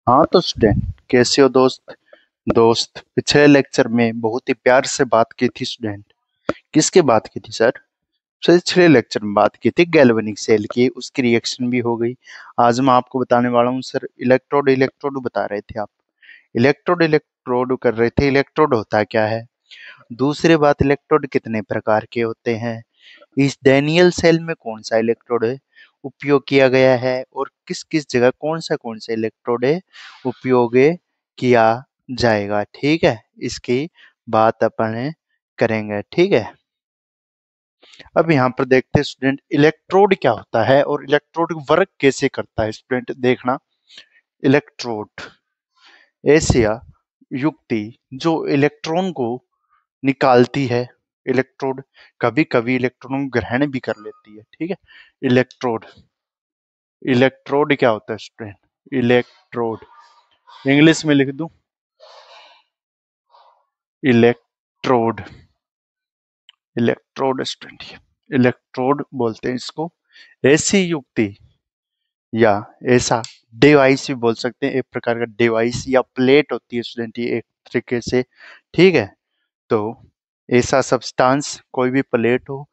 हाँ तो स्टूडेंट, कैसे हो दोस्त। पिछले लेक्चर में बहुत ही प्यार से बात की थी स्टूडेंट। किसकी बात की थी सर? पिछले लेक्चर में बात की थी गैल्वेनिक सेल की, उसकी रिएक्शन भी हो गई। आज मैं आपको बताने वाला हूँ सर, इलेक्ट्रोड इलेक्ट्रोड बता रहे थे आप। इलेक्ट्रोड इलेक्ट्रोड कर रहे थे। इलेक्ट्रोड होता क्या है? दूसरी बात, इलेक्ट्रोड कितने प्रकार के होते हैं? इस डैनियल सेल में कौन सा इलेक्ट्रोड उपयोग किया गया है और किस किस जगह कौन सा इलेक्ट्रोड उपयोग किया जाएगा। ठीक है, इसकी बात अपन करेंगे। ठीक है, अब यहाँ पर देखते हैं स्टूडेंट, इलेक्ट्रोड क्या होता है और इलेक्ट्रोड वर्क कैसे करता है। स्टूडेंट देखना, इलेक्ट्रोड ऐसी युक्ति जो इलेक्ट्रॉन को निकालती है। इलेक्ट्रोड कभी कभी इलेक्ट्रॉन को ग्रहण भी कर लेती है। ठीक है, इलेक्ट्रोड इलेक्ट्रोड क्या होता है स्टूडेंट? इलेक्ट्रोड इंग्लिश में लिख दूं, इलेक्ट्रोड। इलेक्ट्रोड स्टूडेंट, इलेक्ट्रोड बोलते हैं इसको। ऐसी युक्ति या ऐसा डिवाइस भी बोल सकते हैं, एक प्रकार का डिवाइस या प्लेट होती है स्टूडेंट, ये एक तरीके से। ठीक है, तो ऐसा सब्सटेंस, कोई भी प्लेट हो,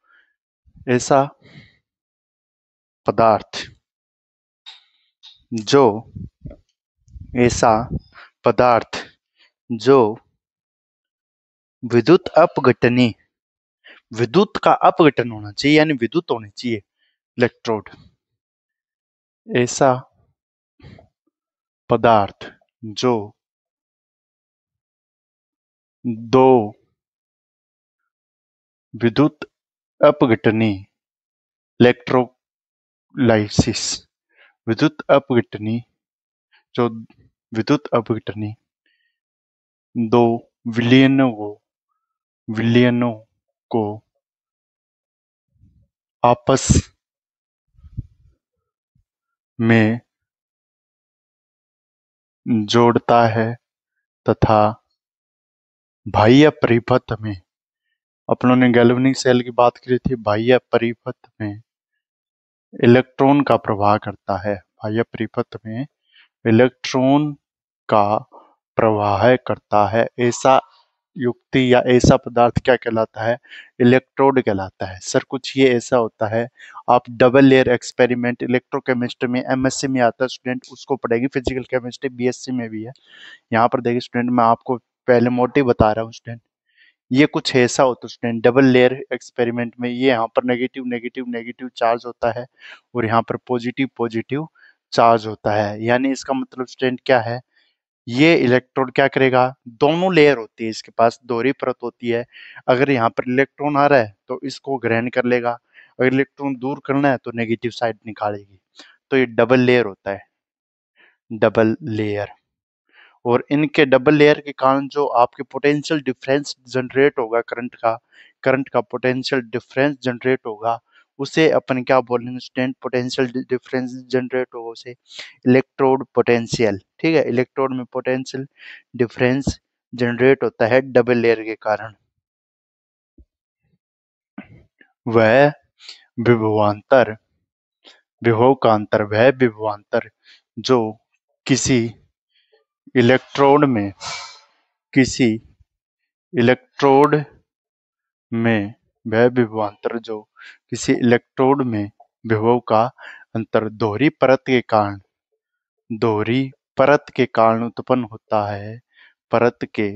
ऐसा पदार्थ जो ऐसा पदार्थ जो विद्युत अपघटनी, विद्युत का अपघटन होना चाहिए, यानी विद्युत होनी चाहिए। इलेक्ट्रोड ऐसा पदार्थ जो दो विद्युत अपघटनी, इलेक्ट्रोलाइसिस, विद्युत अपघटनी, जो विद्युत अपघटनी दो विलयनों को आपस में जोड़ता है तथा बाह्य परिपथ में, अपनों ने गैल्वेनिक सेल की बात की थी, बाह्य परिपथ में इलेक्ट्रॉन का प्रवाह करता है। बाह्य परिपथ में इलेक्ट्रॉन का प्रवाह करता है। ऐसा युक्ति या ऐसा पदार्थ क्या कहलाता है? इलेक्ट्रोड कहलाता है। सर कुछ ये ऐसा होता है, आप डबल लेयर एक्सपेरिमेंट इलेक्ट्रोकेमिस्ट्री में एमएससी में आता है स्टूडेंट, उसको पढ़ेगी। फिजिकल केमिस्ट्री बीएससी में भी है। यहाँ पर देखिए स्टूडेंट, मैं आपको पहले मोटिव बता रहा हूँ स्टूडेंट। ये कुछ ऐसा होता है स्टूडेंट, डबल लेयर एक्सपेरिमेंट में ये यहाँ पर नेगेटिव नेगेटिव नेगेटिव चार्ज होता है और यहाँ पर पॉजिटिव पॉजिटिव चार्ज होता है। यानी इसका मतलब स्टूडेंट क्या है, ये इलेक्ट्रोड क्या करेगा, दोनों लेयर होती है इसके पास, दोहरी परत होती है। अगर यहाँ पर इलेक्ट्रॉन आ रहा है तो इसको ग्रहण कर लेगा, अगर इलेक्ट्रॉन दूर करना है तो नेगेटिव साइड निकालेगी। तो ये डबल लेयर होता है, डबल लेयर। और इनके डबल लेयर के कारण जो आपके पोटेंशियल डिफरेंस जनरेट होगा, करंट का पोटेंशियल डिफरेंस जनरेट होगा, उसे अपन क्या बोलेंगे स्टूडेंट? पोटेंशियल डिफरेंस जनरेट होगा उसे इलेक्ट्रोड पोटेंशियल। ठीक है, इलेक्ट्रोड में पोटेंशियल डिफरेंस जनरेट होता है डबल लेयर के कारण। वह विभवांतर, विभव का अंतर, वह विभवांतर जो किसी इलेक्ट्रोड में, किसी इलेक्ट्रोड में, वह विभवांतर जो किसी इलेक्ट्रोड में विभव का अंतर दोहरी परत के कारण उत्पन्न होता है, परत के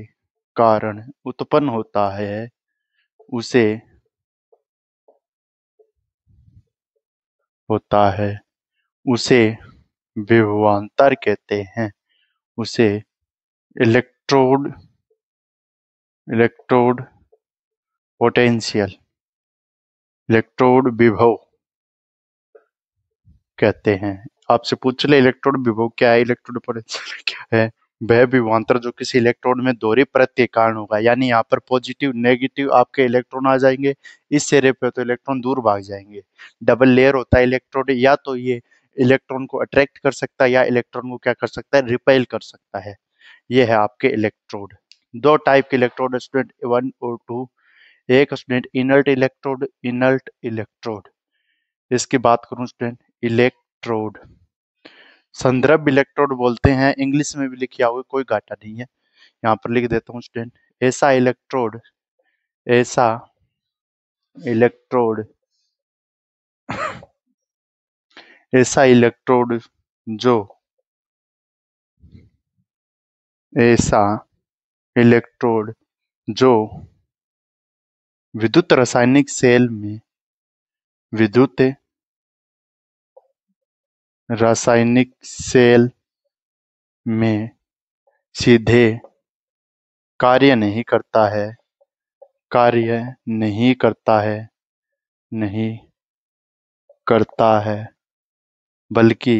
कारण उत्पन्न होता है, उसे होता है उसे विभवांतर कहते हैं। उसे इलेक्ट्रोड इलेक्ट्रोड पोटेंशियल, इलेक्ट्रोड विभव कहते हैं। आपसे पूछ ले इलेक्ट्रोड विभव क्या है, इलेक्ट्रोड पोटेंशियल क्या है? वह विभवांतर जो किसी इलेक्ट्रोड में दोहरी परत के कारण होगा, यानी यहाँ पर पॉजिटिव नेगेटिव आपके इलेक्ट्रॉन आ जाएंगे इस सिरे पे, तो इलेक्ट्रॉन दूर भाग जाएंगे। डबल लेयर होता है इलेक्ट्रोड, या तो ये इलेक्ट्रॉन को अट्रैक्ट कर सकता है या इलेक्ट्रॉन को क्या कर सकता है, रिपेल कर सकता है। ये है आपके इलेक्ट्रोड। दो टाइप के इलेक्ट्रोड स्टूडेंट, 1 और 2। एक student inert electrode, inert electrode. इसकी बात करूं स्टूडेंट, इलेक्ट्रोड संदर्भ इलेक्ट्रोड बोलते हैं, इंग्लिश में भी लिखा हुआ है, कोई घाटा नहीं है। यहाँ पर लिख देता हूँ स्टूडेंट, ऐसा इलेक्ट्रोड, ऐसा इलेक्ट्रोड, ऐसा इलेक्ट्रोड जो, ऐसा इलेक्ट्रोड जो विद्युत रासायनिक सेल में, विद्युत रासायनिक सेल में सीधे कार्य नहीं करता है, कार्य नहीं करता है, नहीं करता है, बल्कि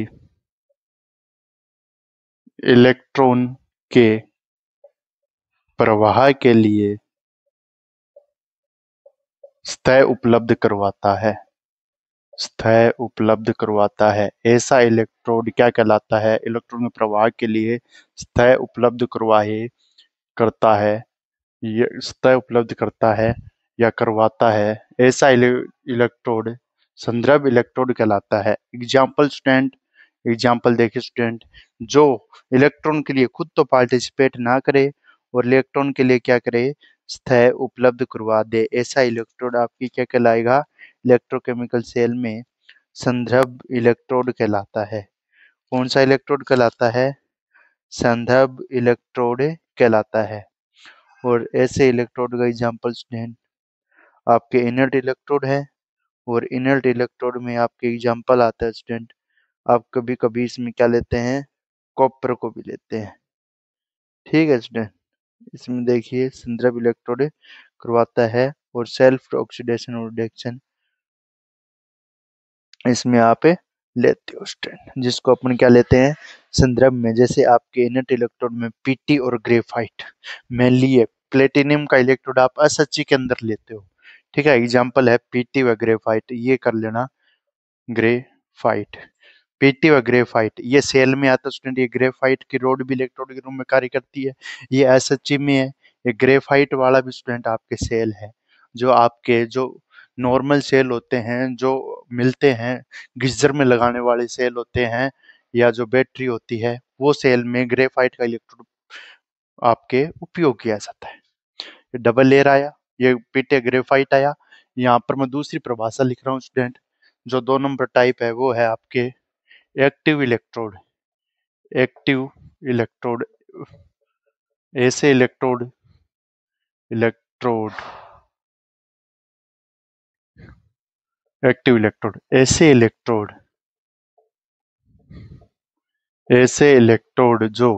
इलेक्ट्रॉन के प्रवाह के लिए सतह उपलब्ध करवाता है, सतह उपलब्ध करवाता है। ऐसा इलेक्ट्रोड क्या कहलाता है? इलेक्ट्रॉन के प्रवाह के लिए सतह उपलब्ध करवाए करता है, ये सतह उपलब्ध करता है या करवाता है। ऐसा इलेक्ट्रोड संदर्भ इलेक्ट्रोड कहलाता है। एग्जाम्पल स्टूडेंट, एग्जाम्पल देखिए स्टूडेंट, जो इलेक्ट्रॉन के लिए खुद तो पार्टिसिपेट ना करे और इलेक्ट्रॉन के लिए क्या करे, सतह उपलब्ध करवा दे, ऐसा इलेक्ट्रोड आपकी क्या कहलाएगा? इलेक्ट्रोकेमिकल सेल में संदर्भ इलेक्ट्रोड कहलाता है। कौन सा इलेक्ट्रोड कहलाता है? संदर्भ इलेक्ट्रोड कहलाता है। और ऐसे इलेक्ट्रोड का एग्जाम्पल स्टूडेंट आपके इनर्ट इलेक्ट्रोड है, और इनर्ट इलेक्ट्रोड में आपके एग्जाम्पल आता है स्टूडेंट, आप कभी कभी इसमें क्या लेते हैं? कॉपर को भी लेते हैं। ठीक है स्टूडेंट, इसमें देखिए संदर्भ इलेक्ट्रोड करवाता है और सेल्फ ऑक्सीडेशन और रिडक्शन इसमें आप लेते हो स्टूडेंट, जिसको अपन क्या लेते हैं? संदर्भ में। जैसे आपके इनर्ट इलेक्ट्रोड में पीटी और ग्रेफाइट मेनली है, प्लेटिनियम का इलेक्ट्रोड आप एसएचजी के अंदर लेते हो। ठीक है, एग्जांपल है पीटी व ग्रेफाइट, ये कर लेना। ग्रेफाइट, पीटी व ग्रेफाइट ये सेल में आता है स्टूडेंट। ये ग्रेफाइट की रोड भी इलेक्ट्रोड के रूप में कार्य करती है, ये एसएचजी में है। ये ग्रेफाइट वाला भी स्टूडेंट आपके सेल है, जो आपके जो नॉर्मल सेल होते हैं, जो मिलते हैं गीजर में लगाने वाले सेल होते हैं, या जो बैटरी होती है, वो सेल में ग्रेफाइट का इलेक्ट्रोड आपके उपयोग किया जाता है। ये डबल लेयर आया, ये पीटे ग्रेफाइट आया। यहाँ पर मैं दूसरी परिभाषा लिख रहा हूँ स्टूडेंट, जो 2 नंबर टाइप है वो है आपके एक्टिव इलेक्ट्रोड। एक्टिव इलेक्ट्रोड, ऐसे इलेक्ट्रोड, इलेक्ट्रोड, एक्टिव इलेक्ट्रोड, ऐसे इलेक्ट्रोड, ऐसे इलेक्ट्रोड जो,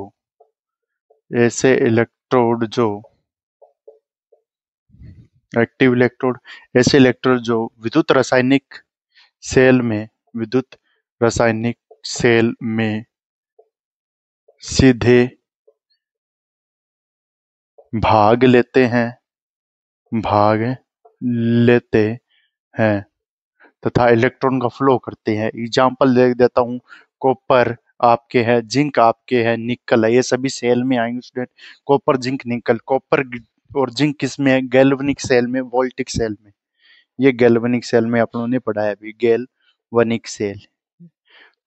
ऐसे इलेक्ट्रोड जो एक्टिव इलेक्ट्रोड, ऐसे इलेक्ट्रोड जो विद्युत रासायनिक सेल में, विद्युत रासायनिक सेल में सीधे भाग लेते हैं, भाग लेते हैं तथा इलेक्ट्रॉन का फ्लो करते हैं। एग्जाम्पल दे देता हूँ, कॉपर आपके है, जिंक आपके है, निकल है, ये सभी सेल में आएंगे स्टूडेंट। कॉपर, जिंक, निकल। कॉपर और जिंक किस में है? गैल्वेनिक सेल में, वोल्टिक सेल में। ये गैल्वेनिक सेल में आप लोगों ने पढ़ा है अभी, गैल्वेनिक सेल।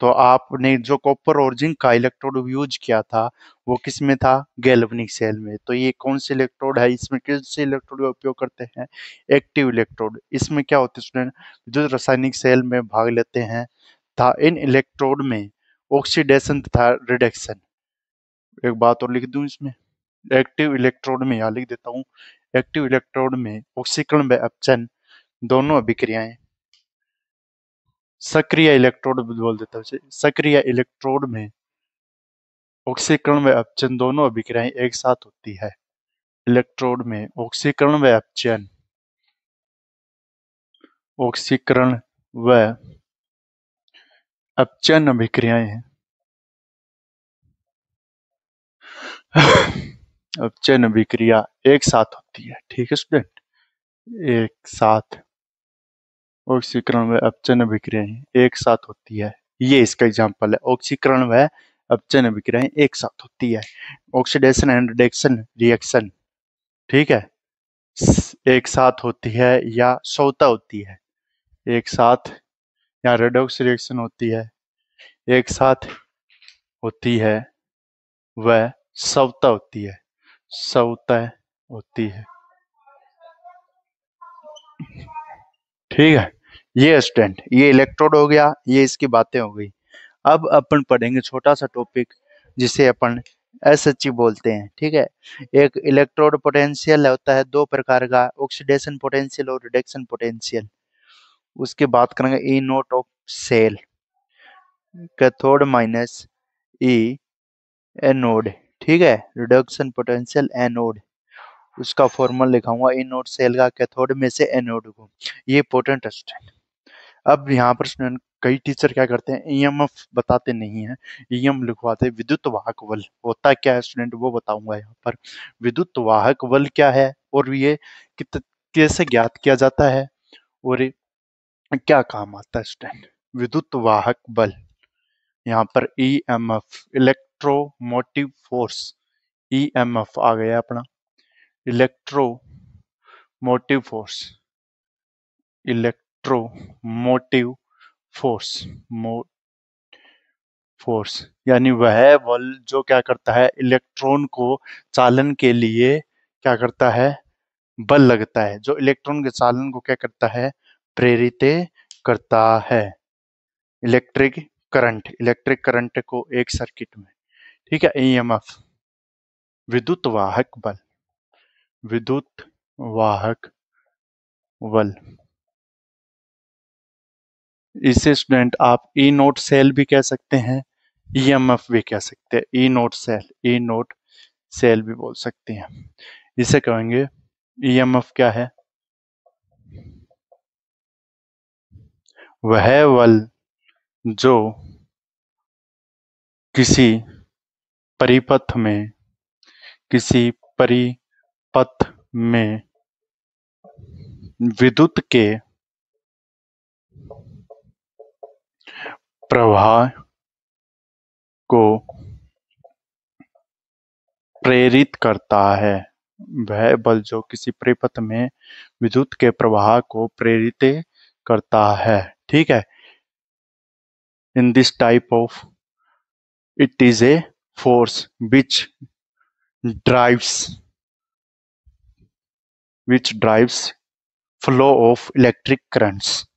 तो आपने जो कॉपर और जिंक का इलेक्ट्रोड यूज किया था वो किस में था? गैल्वेनिक सेल में। तो ये कौन से इलेक्ट्रोड है? इसमें किस से इलेक्ट्रोड का उपयोग करते हैं? Active electrode. इसमें क्या होता है स्टूडेंट? जो रासायनिक सेल में भाग लेते हैं था, इन इलेक्ट्रोड में ऑक्सीडेशन तथा रिडक्शन। एक बात और लिख दूं इसमें, एक्टिव इलेक्ट्रोड में यहाँ लिख देता हूँ, एक्टिव इलेक्ट्रोड में ऑक्सीकरण व अपचन दोनों अभिक्रियाएं, सक्रिय इलेक्ट्रोड बोल देता हूँ, सक्रिय इलेक्ट्रोड में ऑक्सीकरण व अपचन दोनों अभिक्रियाएं एक साथ होती है। इलेक्ट्रोड में ऑक्सीकरण व अपचन, ऑक्सीकरण व अपचन अभिक्रियाएं अपचन अभिक्रिया एक साथ होती है। ठीक है स्टूडेंट, एक साथ ऑक्सीकरण व अपचन अभिक्रियाएं एक साथ होती है, ये इसका एग्जाम्पल है। ऑक्सीकरण व अपचन अभिक्रियाएं एक साथ होती है। ऑक्सीडेशन एंड रिडक्शन रिएक्शन, ठीक है, एक साथ होती है या स्वतः होती है, एक साथ, या रेडॉक्स रिएक्शन होती है एक साथ, होती है वह स्वतः होती है, स्वतः होती है। ठीक है, ये स्टूडेंट, ये इलेक्ट्रोड हो गया, ये इसकी बातें हो गई। अब अपन पढ़ेंगे छोटा सा टॉपिक जिसे अपन एसएचई बोलते हैं। ठीक है, एक इलेक्ट्रोड पोटेंशियल होता है दो प्रकार का, ऑक्सीडेशन पोटेंशियल और रिडक्शन पोटेंशियल। उसकी बात करेंगे E naught of cell, cathode minus E anode. ठीक है, रिडक्शन पोटेंशियल एनोड, उसका फॉर्मूला लिखाऊंगा ई नोट सेल का कैथोड में से एनोड को। ये इंपॉर्टेंट है। अब यहाँ पर स्टूडेंट कई टीचर क्या करते हैं, ईएमएफ बताते नहीं है, ईएम लिखवाते हैं। विद्युत वाहक बल होता क्या है स्टूडेंट, वो बताऊंगा यहाँ पर। विद्युत वाहक बल क्या है और ये कैसे ज्ञात किया जाता है और ये क्या काम आता है स्टूडेंट। विद्युत वाहक बल, यहाँ पर ईएमएफ इलेक्ट्रोमोटिव फोर्स, ईएमएफ आ गया अपना electromotive force, electromotive force, force यानी वह बल जो क्या करता है, इलेक्ट्रॉन को चालन के लिए क्या करता है, बल लगता है, जो इलेक्ट्रॉन के चालन को क्या करता है, प्रेरित करता है। इलेक्ट्रिक करंट को एक सर्किट में। ठीक है, ईएमएफ विद्युत वाहक बल, विद्युत वाहक बल। इसे स्टूडेंट आप ई नोट सेल भी कह सकते हैं, ईएमएफ भी कह सकते हैं, ई नोट सेल, ई नोट सेल भी बोल सकते हैं। इसे कहेंगे ईएमएफ क्या है, वह बल जो किसी परिपथ में, किसी परिपथ में विद्युत के प्रवाह को प्रेरित करता है, वह बल जो किसी परिपथ में विद्युत के प्रवाह को प्रेरित करता है। ठीक है, in this type of it is a force which drives flow of electric currents.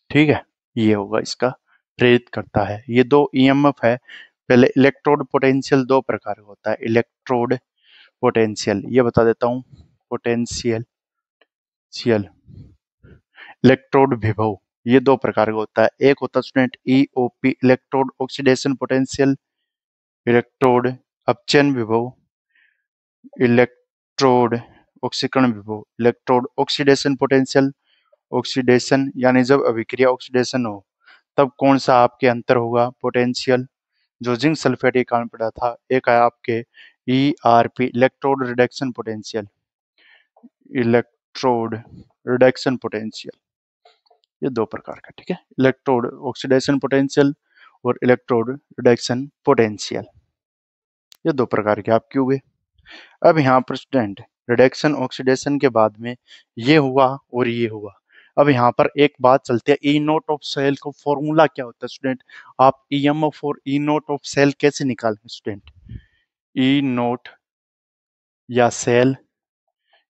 ठीक है, ये होगा इसका, प्रेरित करता है। ये दो ईएमएफ है। पहले इलेक्ट्रोड पोटेंशियल दो प्रकार का होता है, इलेक्ट्रोड पोटेंशियल ये बता देता हूं, पोटेंशियल शियल, इलेक्ट्रोड विभव ये दो प्रकार का होता है। एक होता है student EOP, electrode oxidation potential, electrode अपचयन विभव, इलेक्ट्रोड ऑक्सीकरण विभव, इलेक्ट्रोड ऑक्सीडेशन पोटेंशियल, ऑक्सीडेशन यानी जब अभिक्रिया ऑक्सीडेशन हो तब कौन सा आपके अंतर होगा, पोटेंशियल, जो जिंक सल्फेट के कारण पड़ा था। एक है आपके ERP, electrode reduction potential, electrode reduction potential, ये दो प्रकार का। ठीक है, इलेक्ट्रोड ऑक्सीडेशन पोटेंशियल और इलेक्ट्रोड रिडक्शन पोटेंशियल, ये दो प्रकार के आपके हुए। अब यहाँ पर स्टूडेंट रिडक्शन ऑक्सीडेशन के बाद में ये हुआ और ये हुआ। अब यहाँ पर एक बात चलती है, ई नोट ऑफ सेल का फॉर्मूला क्या होता है स्टूडेंट, आप ईएमएफ और ई नोट ऑफ सेल कैसे निकालेंगे स्टूडेंट, ई नोट या सेल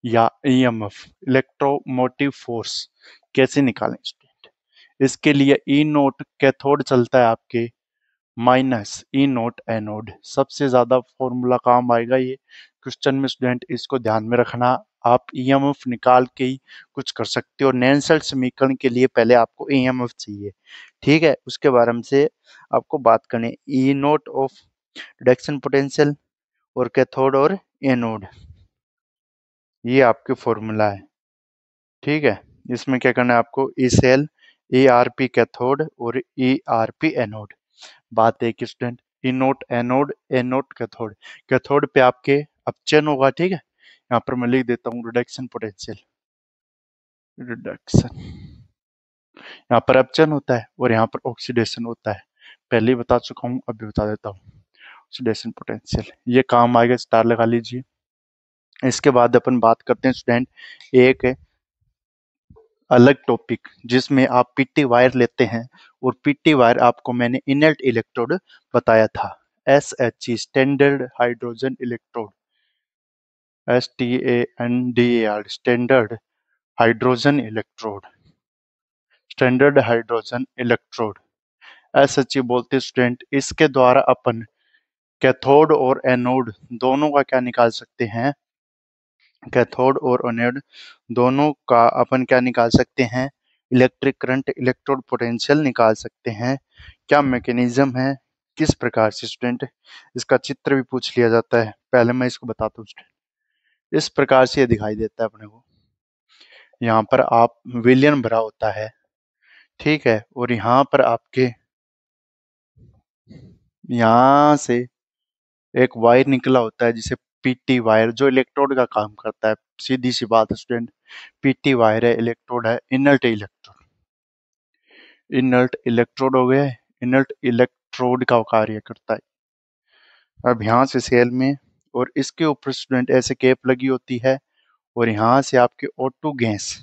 या ईएमएफ इलेक्ट्रोमोटिव फोर्स कैसे निकालें स्टूडेंट। इसके लिए ई नोट कैथोड चलता है आपके, माइनस ई नोट एनोड, सबसे ज्यादा फॉर्मूला काम आएगा ये क्वेश्चन में स्टूडेंट, इसको ध्यान में रखना। आप ईएमएफ निकाल के ही कुछ कर सकते हो। नेल्सन समीकरण के लिए पहले आपको ईएमएफ चाहिए। ठीक है, उसके बारे में से आपको बात करनी, ई नोट ऑफ रिडक्शन पोटेंशियल और कैथोड और एनोड, ये आपके फॉर्मूला है। ठीक है, इसमें क्या करना है आपको, E cell, E R P cathode और ई आर पी एनोड। बात है कि student E naught anode, anode cathode, cathode पे आपके अपचयन होगा। ठीक है, यहाँ पर मैं लिख देता हूँ रिडक्शन पोटेंशियल, रिडक्शन, यहाँ पर अपचयन होता है और यहाँ पर ऑक्सीडेशन होता है। पहले ही बता चुका हूँ, अभी बता देता हूँ, ऑक्सीडेशन पोटेंशियल ये काम आएगा, स्टार लगा लीजिए। इसके बाद अपन बात करते हैं स्टूडेंट एक अलग टॉपिक जिसमें आप पीटी वायर लेते हैं, और पीटी वायर आपको मैंने इनर्ट इलेक्ट्रोड बताया था। SHE standard hydrogen electrode, STANDAR standard hydrogen electrode, standard hydrogen electrode SHE बोलते स्टूडेंट। इसके द्वारा अपन कैथोड और एनोड दोनों का क्या निकाल सकते हैं, कैथोड और एनोड दोनों का अपन क्या निकाल सकते हैं, इलेक्ट्रिक करंट, इलेक्ट्रोड पोटेंशियल निकाल सकते हैं। क्या मैकेनिज्म है, किस प्रकार से स्टूडेंट, इसका चित्र भी पूछ लिया जाता है। पहले मैं इसको बताता हूँ स्टूडेंट। इस प्रकार से ये दिखाई देता है अपने को। यहाँ पर आप विलियन भरा होता है, ठीक है, और यहाँ पर आपके यहाँ से एक वायर निकला होता है जिसे पीटी वायर, जो इलेक्ट्रोड का काम करता है। सीधी सी बात है स्टूडेंट, पीटी वायर है, इलेक्ट्रोड है, इनर्ट इलेक्ट्रोड, इनर्ट इलेक्ट्रोड हो गया, इनर्ट इलेक्ट्रोड का कार्य करता है। अब यहाँ से सेल में, और इसके ऊपर स्टूडेंट ऐसे कैप लगी होती है, और यहाँ से आपके O2 गैस,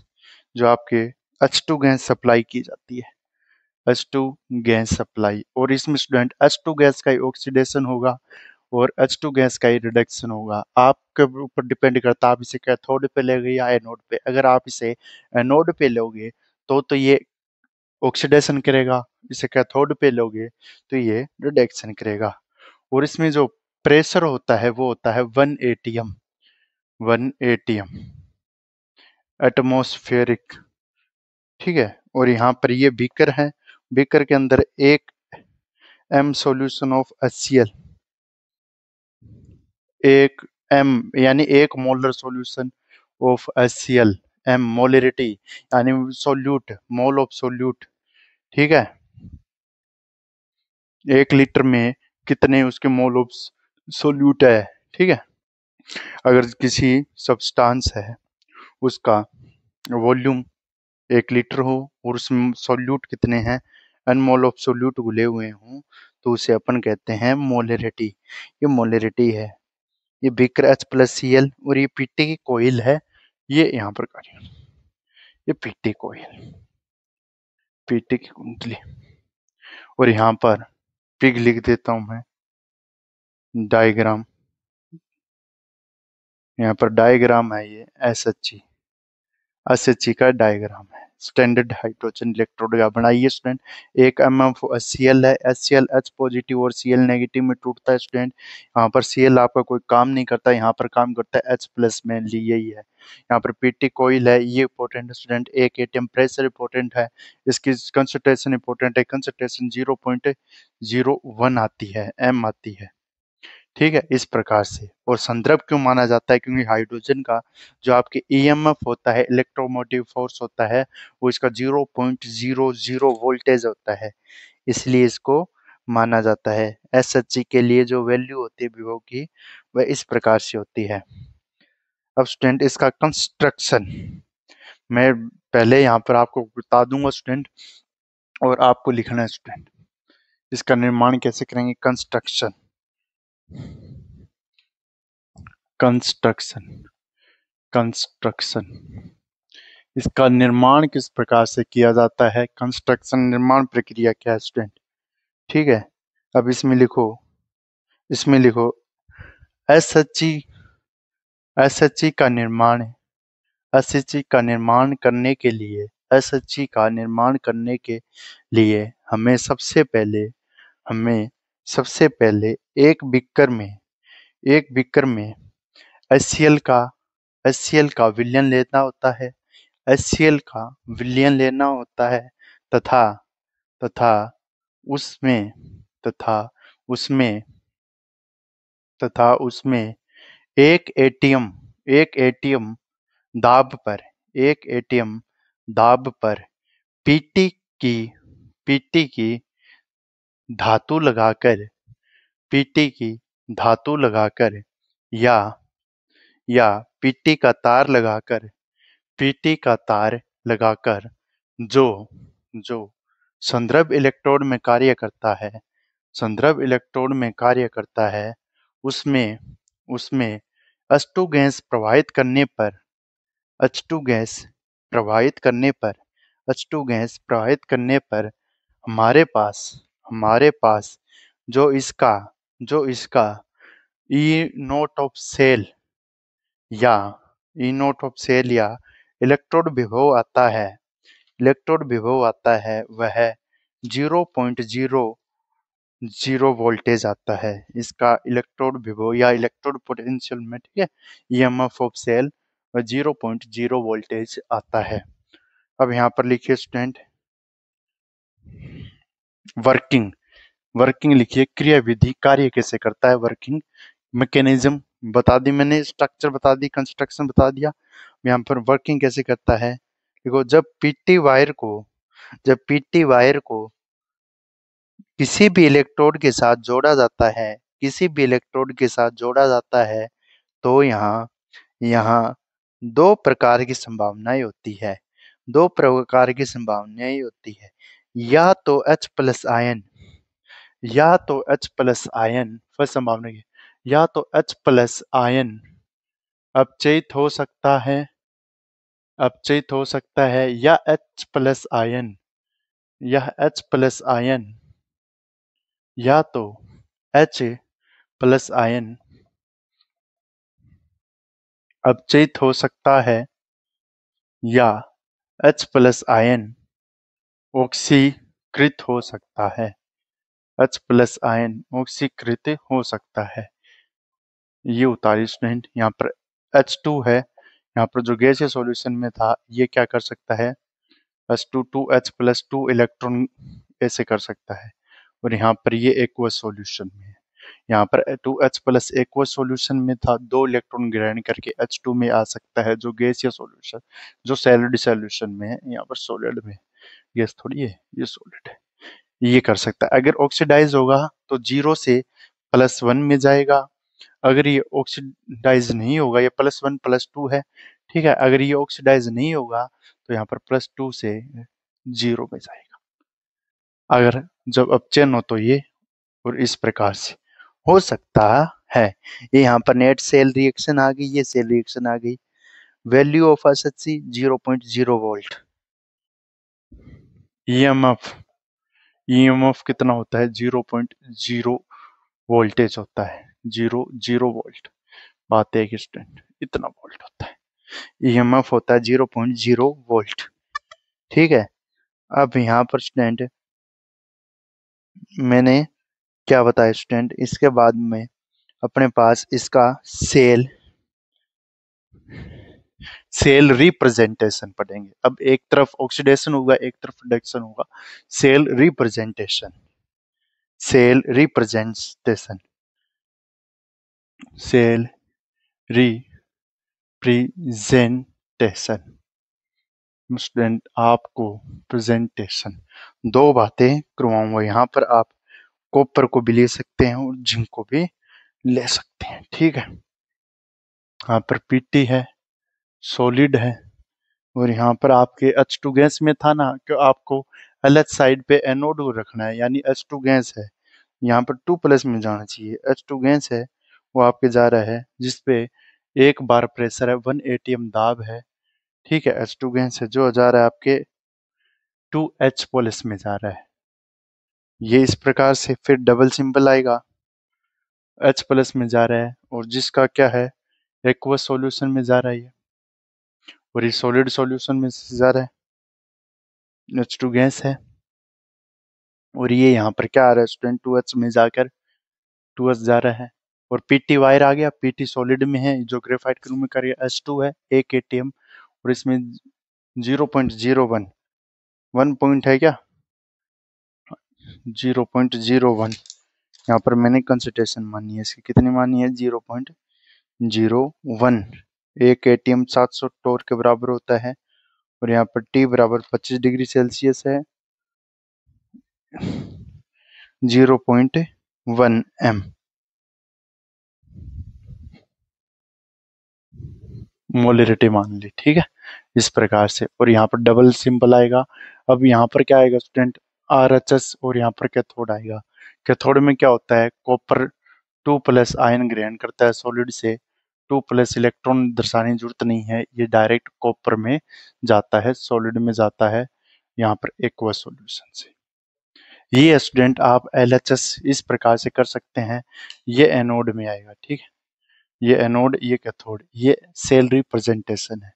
जो आपके H2 गैस सप्लाई की जाती है, H2 गैस सप्लाई, और इसमें स्टूडेंट H2 गैस का ही ऑक्सीडेशन होगा और H2 गैस का ही रिडक्शन होगा। आपके ऊपर डिपेंड करता है आप इसे कैथोड पे लेंगे या एनोड पे। अगर आप इसे एनोड पे लोगे तो ये ऑक्सीडेशन करेगा, इसे कैथोड पे लोगे तो ये रिडक्शन करेगा। और इसमें जो प्रेशर होता है वो होता है 1 atm, 1 atm एटमॉस्फेरिक, ठीक है। और यहाँ पर ये बीकर है, बीकर के अंदर 1 m solution of HCl, 1 m यानी 1 molar solution of HCl, m molarity यानी सोल्यूट, मोल ऑफ सोल्यूट, ठीक है। 1 लीटर में कितने उसके मोल ऑफ सोल्यूट है, ठीक है। अगर किसी सब्सटेंस है उसका वॉल्यूम 1 लीटर हो और उसमें सोल्यूट कितने हैं, n मोल ऑफ सोल्यूट घुले हुए हों, तो उसे अपन कहते हैं मोलरिटी। ये मोलरिटी है। ये बीकर H+Cl, और ये पीटी की कोयल है, ये यहाँ पर कार्य, ये पीटी कोयल, पीटी की कुंडली। और यहाँ पर पिग लिख देता हूं मैं, डायग्राम, यहाँ पर डायग्राम है, ये SHE का डायग्राम है। स्टैंडर्ड हाइड्रोजन इलेक्ट्रोड का बनाइए स्टूडेंट। 1 mm HCl है, HCl H पॉजिटिव और Cl नेगेटिव में टूटता है स्टूडेंट। यहाँ पर Cl आपका कोई काम नहीं करता, यहाँ पर काम करता है H+ मेनली, यही है। यहाँ पर पीटी कोयल है, ये इंपॉर्टेंट है स्टूडेंट। 1 atm प्रेशर इंपॉर्टेंट है, इसकी कंसंट्रेशन इंपॉर्टेंट है, कंसंट्रेशन 0.01 आती है, m आती है, ठीक है, इस प्रकार से। और संदर्भ क्यों माना जाता है, क्योंकि हाइड्रोजन का जो आपके EMF होता है, इलेक्ट्रोमोटिव फोर्स होता है, वो इसका 0.00 वोल्टेज होता है, इसलिए इसको माना जाता है। SHE के लिए जो वैल्यू होती है विभव की, वह इस प्रकार से होती है। अब स्टूडेंट इसका कंस्ट्रक्शन मैं पहले यहाँ पर आपको बता दूंगा स्टूडेंट, और आपको लिखना है स्टूडेंट, इसका निर्माण कैसे करेंगे, कंस्ट्रक्शन, कंस्ट्रक्शन, कंस्ट्रक्शन, इसका निर्माण किस प्रकार से किया जाता है, कंस्ट्रक्शन निर्माण प्रक्रिया क्या है स्टूडेंट, ठीक है। अब इसमें लिखो, इसमें लिखो SHE, SHE का निर्माण, SHE का निर्माण करने के लिए, SHE का निर्माण करने के लिए हमें सबसे पहले एक बीकर में, एक बीकर में HCl का विलयन लेना होता है, HCl का विलयन लेना होता है, तथा तथा उसमें तथा उसमें तथा उसमें 1 atm दाब पर, 1 atm दाब पर पीटी की पीटी की धातु लगाकर, पीटी की धातु लगाकर, या पीटी का तार लगाकर, पीटी का तार लगाकर जो जो संदर्भ इलेक्ट्रोड में कार्य करता है, संदर्भ इलेक्ट्रोड में कार्य करता है, उसमें उसमें H2 गैस प्रवाहित करने पर, H2 गैस प्रवाहित करने पर, H2 गैस प्रवाहित करने पर हमारे पास जो इसका जो इसका ई नोट ऑफ सेल या इलेक्ट्रोड विभव आता है, वह 0.00 वोल्टेज आता है। इसका इलेक्ट्रोड विभव या इलेक्ट्रोड पोटेंशियल में, ठीक है, ईएमएफ ऑफ सेल 0.0 वोल्टेज आता है। अब यहाँ पर लिखिए स्टूडेंट वर्किंग, लिखिए क्रियाविधि, कार्य कैसे करता है, वर्किंग मैकेनिज्म बता दी मैंने, स्ट्रक्चर बता दी, कंस्ट्रक्शन बता दिया। यहाँ पर वर्किंग कैसे करता है, देखो जब पीटी वायर को किसी भी इलेक्ट्रोड के साथ जोड़ा जाता है, तो यहाँ यहाँ दो प्रकार की संभावनाएं होती है, या तो H प्लस आयन, फर्स्ट संभावना ये, या तो H प्लस आयन अपचयित हो सकता है, या H प्लस आयन, या तो H प्लस आयन अपचयित हो सकता है, या H प्लस आयन ऑक्सीकृत हो सकता है, ये उतारी स्टूडेंट। यहाँ पर H2 है, यहाँ पर जो गैसीय सॉल्यूशन में था, ये क्या कर सकता है, H2 2H प्लस 2 इलेक्ट्रॉन ऐसे कर सकता है, और यहाँ पर ये एक्वस सॉल्यूशन में है, यहाँ पर 2H प्लस एक्वस सॉल्यूशन में था, 2 इलेक्ट्रॉन ग्रहण करके H2 में आ सकता है, जो गैसीय सॉल्यूशन, जो सॉलिड सॉल्यूशन में है, यहाँ पर सॉलिड में गैस थोड़ी है, ये सॉलिड है, ये कर सकता है। अगर ऑक्सीडाइज होगा तो 0 से +1 में जाएगा, अगर ये ऑक्सीडाइज नहीं होगा, ये +1 +2 है, ठीक है, अगर ये ऑक्सीडाइज नहीं होगा तो यहाँ पर +2 से 0 में जाएगा, अगर जब अपचयन हो तो ये, और इस प्रकार से हो सकता है। ये यहाँ पर नेट सेल रिएक्शन आ गई, ये सेल रिएक्शन आ गई। Value of SHC 0.0 volt. EMF कितना होता है, 0.0 वोल्टेज होता है, 0 वोल्ट। बात है कि स्टूडेंट इतना वोल्ट होता है, ईएमएफ होता है 0.0 वोल्ट, ठीक है। अब यहाँ पर स्टूडेंट मैंने क्या बताया स्टूडेंट, इसके बाद में अपने पास इसका सेल रिप्रेजेंटेशन पढ़ेंगे। अब एक तरफ ऑक्सीडेशन होगा, एक तरफ रिडक्शन होगा। Cell representation, cell representation student आपको प्रेजेंटेशन दो बातें करवाऊंगा। यहाँ पर आप कॉपर को भी ले सकते हैं और जिंक को भी ले सकते हैं, ठीक है। यहाँ पर पीटी है, सॉलिड है, और यहाँ पर आपके H2 गैस में था ना कि आपको LH साइड पे एनोड को रखना है, यानी H2 गैस है, यहाँ पर 2+ में जाना चाहिए। H2 गैस है, वो आपके जा रहा है, जिसपे 1 बार प्रेशर है, 1 ATM दाब है, ठीक है। H2 गैस है जो जा रहा है आपके 2H+ में जा रहा है, ये इस प्रकार से। फिर डबल सिंबल आएगा, H+ में जा रहा है, और जिसका क्या है, एक्वस सॉल्यूशन में जा रहा है, और ये सॉलिड सॉल्यूशन में जा रहा है, H2 गैस है, और ये यहाँ पर क्या आ रहा है स्टूडेंट, 2H में जाकर 2H जा रहा है, और पीटी वायर आ गया, पीटी सॉलिड में है, जो ग्रेफाइट के रूप में कर H2 है, 1 ATM, और इसमें 0.01 1 पॉइंट है क्या, 0.01, यहाँ पर मैंने कंसंट्रेशन मानी है, इसकी कितनी मानी है, 0.01। 1 ATM 700 टोर के बराबर होता है, और यहाँ पर T बराबर 25 डिग्री सेल्सियस है, 0.1 M मोलरिटी मान ली, ठीक है, इस प्रकार से। और यहाँ पर डबल सिंबल आएगा। अब यहाँ पर क्या आएगा स्टूडेंट, RHS, और यहाँ पर कैथोड आएगा। कैथोड में क्या होता है, कॉपर 2+ आयन ग्रहण करता है सॉलिड से, 2+ इलेक्ट्रॉन दर्शाने की जरूरत नहीं है, ये डायरेक्ट कॉपर में जाता है, सॉलिड में जाता है, यहाँ पर एक्वस सॉल्यूशन से। ये स्टूडेंट आप LHS इस प्रकार से कर सकते हैं। ये एनोड में आएगा, ठीक है, ये एनोड, ये कैथोड, ये सेल रिप्रेजेंटेशन है।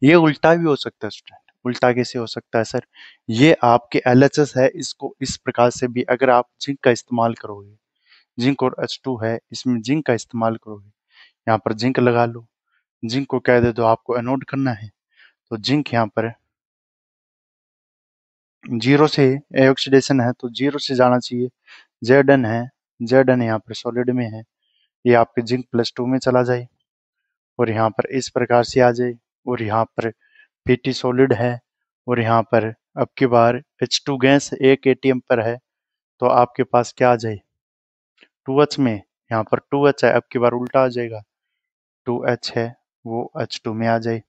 ये उल्टा भी हो सकता है स्टूडेंट। उल्टा कैसे हो सकता है सर? ये आपके LHS है, इसको इस प्रकार से भी अगर आप जिंक का इस्तेमाल करोगे, जिंक और H2 है, इसमें जिंक का इस्तेमाल करोगे, यहाँ पर जिंक लगा लो, जिंक को कह दे दो आपको एनोड करना है, तो जिंक यहाँ पर जीरो से ऑक्सीडेशन है तो जीरो से जाना चाहिए, Zn है, Zn यहाँ पर सॉलिड में है, ये आपके जिंक +2 में चला जाए और यहाँ पर इस प्रकार से आ जाए, और यहाँ पर Pt सॉलिड है, और यहाँ पर अब की बार H2 गैस 1 ATM पर है, तो आपके पास क्या आ जाए 2H में, यहाँ पर 2H है, अब की बार उल्टा आ जाएगा, 2H है वो H2 में आ जाए,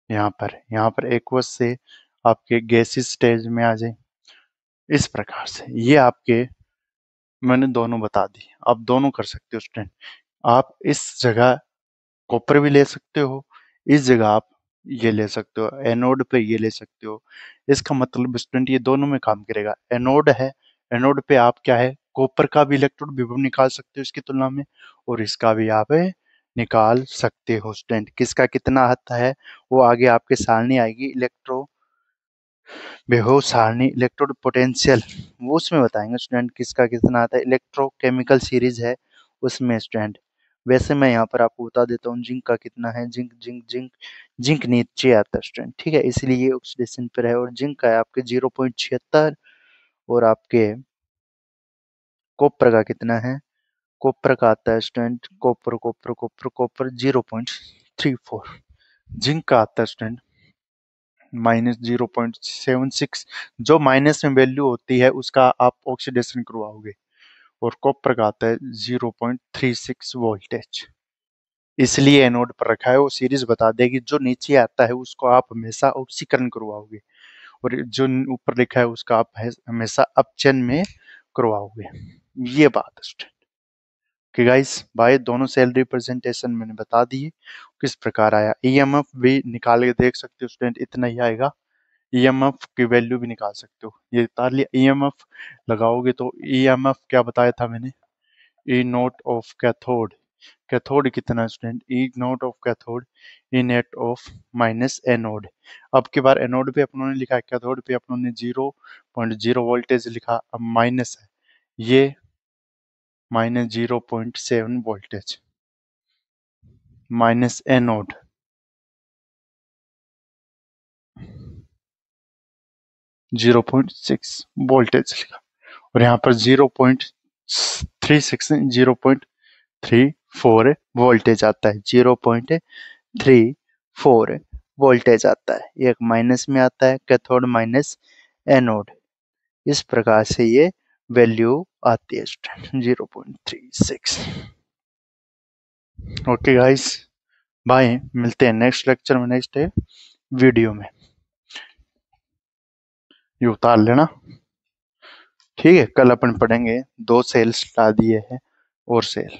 यहाँ पर एक्वस से आपके गैसीय स्टेज में आ जाए। इस प्रकार से ये आपके मैंने दोनों बता दी, आप दोनों कर सकते हो स्टूडेंट। आप इस जगह कॉपर भी ले सकते हो, इस जगह आप ये ले सकते हो, एनोड पे ये ले सकते हो। इसका मतलब स्टूडेंट ये दोनों में काम करेगा। एनोड है, एनोड पे आप क्या है कॉपर का भी इलेक्ट्रोड विभव निकाल सकते हो इसकी तुलना में, और इसका भी आप निकाल सकते हो स्टूडेंट। किसका कितना आता है वो आगे आपके सारणी आएगी, इलेक्ट्रो विभव सारणी, इलेक्ट्रोड पोटेंशियल, वो उसमें बताएंगे स्टूडेंट किसका कितना आता है। इलेक्ट्रोकेमिकल सीरीज है उसमें स्टूडेंट। वैसे मैं यहाँ पर आपको बता देता हूँ जिंक का कितना है। जिंक जिंक जिंक जिंक नीचे आता है स्टूडेंट, ठीक है, इसलिए ये ऑक्सीडेशन पर है। और जिंक का है आपके 0.76, और आपके कॉपर का कितना है, कॉपर का आता है student, copper copper copper copper 0.34। Zinc का आता है स्टूडेंट -0.76। जो माइनस में वैल्यू होती है उसका आप ऑक्सीडेशन करवाओगे, और कॉपर का आता है 0.36 वोल्टेज। इसलिए एनोड पर रखा है, वो सीरीज बता देगी जो नीचे आता है उसको आप हमेशा ऑक्सीकरण करवाओगे, और जो ऊपर लिखा है उसका आप हमेशा अपचन में करवाओगे। ये बात है कि गाइस भाई दोनों सेल रिप्रेजेंटेशन मैंने बता दिए किस प्रकार आया। ईएमएफ भी निकाल के देख सकते हो स्टूडेंट, इतना ही आएगा। ईएमएफ की वैल्यू भी निकाल सकते हो, ये बता लिया। ईएमएफ लगाओगे तो ईएमएफ क्या बताया था मैंने, ई नोट ऑफ कैथोड, कैथोड कितना student, E naught of cathode, E net of minus anode. अब की बार एनोड पे अपनों ने लिखा है, कैथोड पे अपनों ने 0.0 वोल्टेज लिखा, अब माइनस है, ये -0.7 वोल्टेज, माइनस एनोड 0.6 वोल्टेज लिखा, और यहाँ पर 0.36 0.34 वोल्टेज आता है, 0.34 वोल्टेज आता है। एक माइनस में आता है, कैथोड माइनस एनोड, इस प्रकार से ये वैल्यू आती है 0.36। ओके गाइस, बाय, मिलते हैं नेक्स्ट लेक्चर में, नेक्स्ट वीडियो में। ये उतार लेना, ठीक है। कल अपन पढ़ेंगे 2 सेल्स ला दिए हैं और सेल।